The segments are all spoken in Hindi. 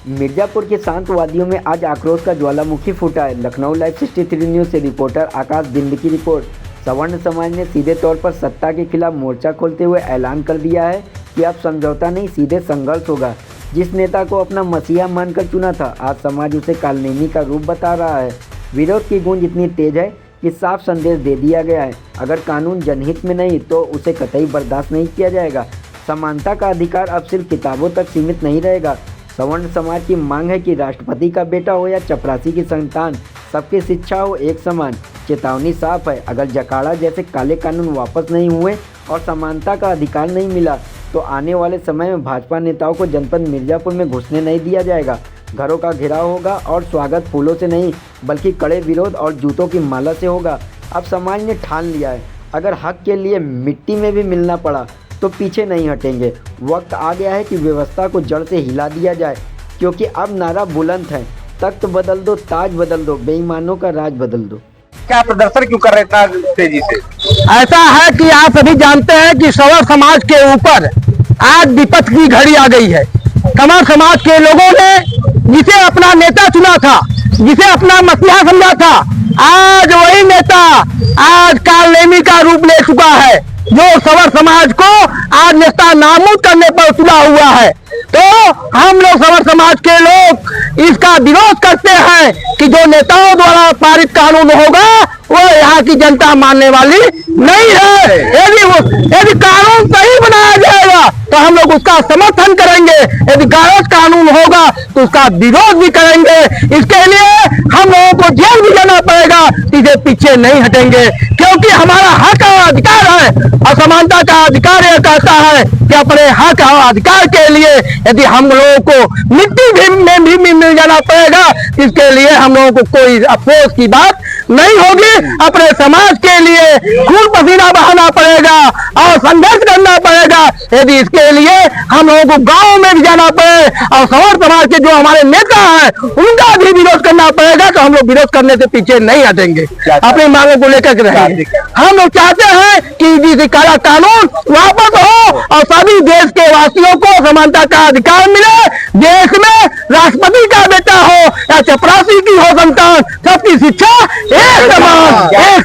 मिर्जापुर के शांत वादियों में आज आक्रोश का ज्वालामुखी फूटा है। लखनऊ लाइव 63 न्यूज़ से रिपोर्टर आकाश बिंद की रिपोर्ट। सवर्ण समाज ने सीधे तौर पर सत्ता के खिलाफ मोर्चा खोलते हुए ऐलान कर दिया है कि अब समझौता नहीं, सीधे संघर्ष होगा। जिस नेता को अपना मसीहा मानकर चुना था, आज समाज उसे कालनेमी का रूप बता रहा है। विरोध की गूंज इतनी तेज है कि साफ संदेश दे दिया गया है, अगर कानून जनहित में नहीं तो उसे कतई बर्दाश्त नहीं किया जाएगा। समानता का अधिकार अब सिर्फ किताबों तक सीमित नहीं रहेगा। सवर्ण समाज की मांग है कि राष्ट्रपति का बेटा हो या चपरासी की संतान, सबकी शिक्षा हो एक समान। चेतावनी साफ है, अगर जकाड़ा जैसे काले कानून वापस नहीं हुए और समानता का अधिकार नहीं मिला तो आने वाले समय में भाजपा नेताओं को जनपद मिर्जापुर में घुसने नहीं दिया जाएगा। घरों का घेराव होगा और स्वागत फूलों से नहीं बल्कि कड़े विरोध और जूतों की माला से होगा। अब समाज ने ठान लिया है, अगर हक के लिए मिट्टी में भी मिलना पड़ा तो पीछे नहीं हटेंगे। वक्त आ गया है कि व्यवस्था को जड़ से हिला दिया जाए, क्योंकि अब नारा बुलंद है, तख्त बदल दो, ताज बदल दो, बेईमानों का राज बदल दो। क्या प्रदर्शन क्यों कर रहे इतना तेजी से? ऐसा है कि आप सभी जानते हैं कि सवर्ण समाज के ऊपर आज विपत्त की घड़ी आ गई है। सवर्ण समाज के लोगों ने जिसे अपना नेता चुना था, जिसे अपना मसीहा समझा था, आज वही नेता आज कालनेमी का रूप ले चुका है, जो सवर्ण समाज को आज नेता नाबूद करने पर तुला हुआ है। तो हम लोग सवर्ण समाज के लोग इसका विरोध करते हैं कि जो नेताओं द्वारा पारित कानून होगा वो यहाँ की जनता मानने वाली नहीं है। यदि कानून सही बनाया जाएगा तो हम लोग उसका समर्थन करेंगे, यदि गलत कानून होगा तो उसका विरोध भी करेंगे। इसके लिए हम लोगों को जेल भी जाना पड़ेगा, इसे पीछे नहीं हटेंगे, क्योंकि हमारा हक और अधिकार है और समानता का अधिकार यह कहता है कि अपने हक और अधिकार के लिए यदि हम लोगों को मिट्टी में भी मिल जाना पड़ेगा, इसके लिए हम लोगों को कोई अफसोस की बात नहीं होगी। अपने समाज के लिए खून पसीना बहाना पड़ेगा और संघर्ष करना पड़ेगा। यदि इसके लिए हम लोगों को गांव में भी जाना पड़े और सवर्ण समाज के जो हमारे नेता हैं उनका भी विरोध करना पड़ेगा, तो हम लोग विरोध करने से पीछे नहीं हटेंगे। अपनी मांगों को लेकर रहेंगे। हम लोग चाहते हैं कि काला कानून वापस हो और सभी देश के वासियों को समानता का अधिकार मिले। देश में राष्ट्रपति का बेटा हो या चपरासी की हो संतान, सबकी शिक्षा एक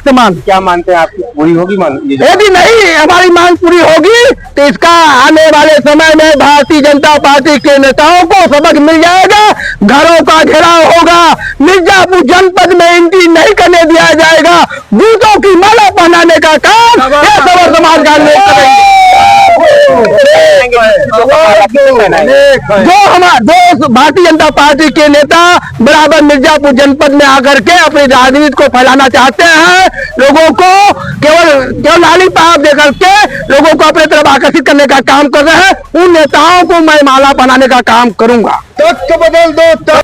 समान। क्या मानते हैं आपकी पूरी होगी मांग? यदि नहीं हमारी मांग पूरी होगी तो इसका आने वाले समय में भारतीय जनता पार्टी के नेताओं को सबक मिल जाएगा। घरों का घेराव होगा, मिर्जापुर जनपद में एंट्री नहीं करने दिया जाएगा, जूतों की माला पहनाने का काम सवर्ण समाज का लोग करेंगे। जो हमारे भारतीय जनता पार्टी के नेता बराबर मिर्जापुर जनपद में आकर के अपनी राजनीति को फैलाना चाहते हैं, लोगों को केवल लाली पाप देकर के लोगों को अपने तरफ आकर्षित करने का काम कर रहे हैं, उन नेताओं को मैं माला पहनाने का काम करूंगा। तख्त बदल दो।